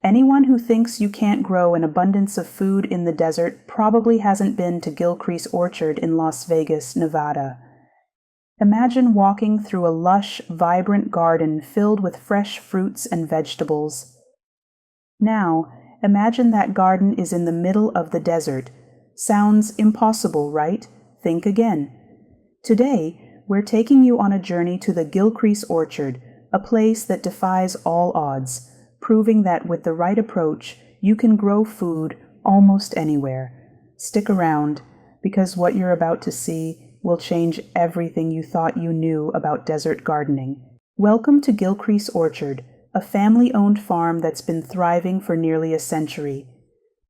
Anyone who thinks you can't grow an abundance of food in the desert probably hasn't been to Gilcrease Orchard in Las Vegas, Nevada. Imagine walking through a lush, vibrant garden filled with fresh fruits and vegetables. Now, imagine that garden is in the middle of the desert. Sounds impossible, right? Think again. Today, we're taking you on a journey to the Gilcrease Orchard, a place that defies all odds, proving that with the right approach, you can grow food almost anywhere. Stick around, because what you're about to see will change everything you thought you knew about desert gardening. Welcome to Gilcrease Orchard, a family-owned farm that's been thriving for nearly a century.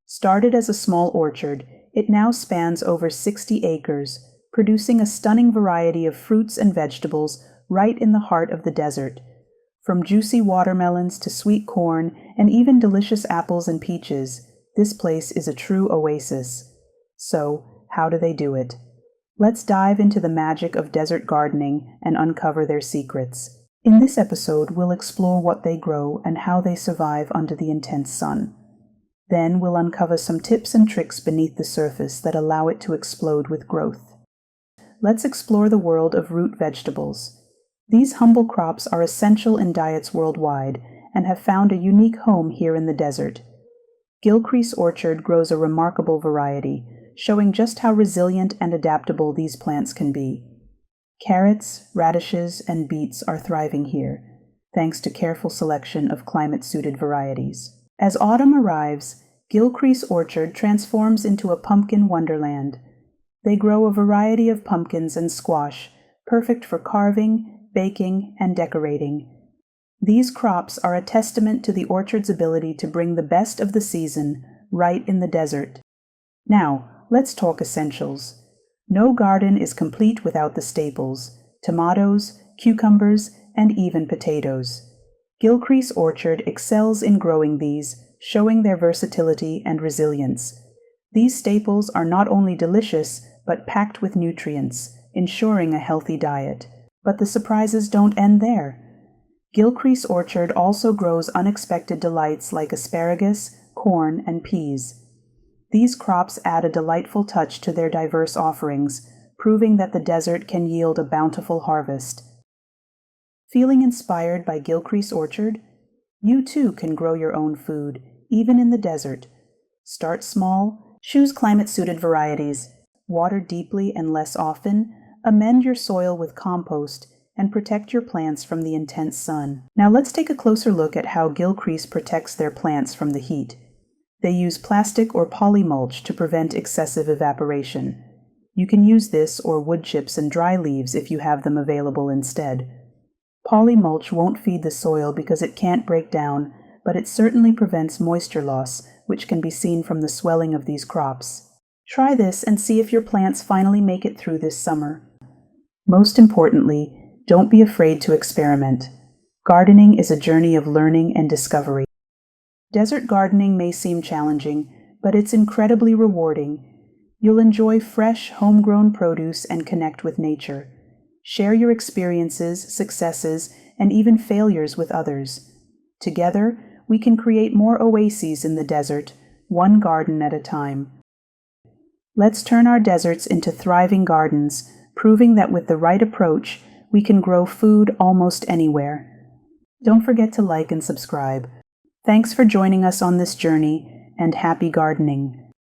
Started as a small orchard, it now spans over 60 acres, producing a stunning variety of fruits and vegetables right in the heart of the desert. From juicy watermelons to sweet corn and even delicious apples and peaches, this place is a true oasis. So, how do they do it? Let's dive into the magic of desert gardening and uncover their secrets. In this episode, we'll explore what they grow and how they survive under the intense sun. Then we'll uncover some tips and tricks beneath the surface that allow it to explode with growth. Let's explore the world of root vegetables. These humble crops are essential in diets worldwide and have found a unique home here in the desert. Gilcrease Orchard grows a remarkable variety, showing just how resilient and adaptable these plants can be. Carrots, radishes, and beets are thriving here, thanks to careful selection of climate-suited varieties. As autumn arrives, Gilcrease Orchard transforms into a pumpkin wonderland. They grow a variety of pumpkins and squash, perfect for carving, baking, and decorating. These crops are a testament to the orchard's ability to bring the best of the season right in the desert. Now, let's talk essentials. No garden is complete without the staples: tomatoes, cucumbers, and even potatoes. Gilcrease Orchard excels in growing these, showing their versatility and resilience. These staples are not only delicious, but packed with nutrients, ensuring a healthy diet. But the surprises don't end there. Gilcrease Orchard also grows unexpected delights like asparagus, corn, and peas. These crops add a delightful touch to their diverse offerings, proving that the desert can yield a bountiful harvest. Feeling inspired by Gilcrease Orchard? You too can grow your own food, even in the desert. Start small, choose climate-suited varieties, water deeply and less often, amend your soil with compost, and protect your plants from the intense sun. Now let's take a closer look at how Gilcrease protects their plants from the heat. They use plastic or polymulch to prevent excessive evaporation. You can use this or wood chips and dry leaves if you have them available instead. Polymulch won't feed the soil because it can't break down, but it certainly prevents moisture loss, which can be seen from the swelling of these crops. Try this and see if your plants finally make it through this summer. Most importantly, don't be afraid to experiment. Gardening is a journey of learning and discovery. Desert gardening may seem challenging, but it's incredibly rewarding. You'll enjoy fresh, homegrown produce and connect with nature. Share your experiences, successes, and even failures with others. Together, we can create more oases in the desert, one garden at a time. Let's turn our deserts into thriving gardens, proving that with the right approach, we can grow food almost anywhere. Don't forget to like and subscribe. Thanks for joining us on this journey, and happy gardening.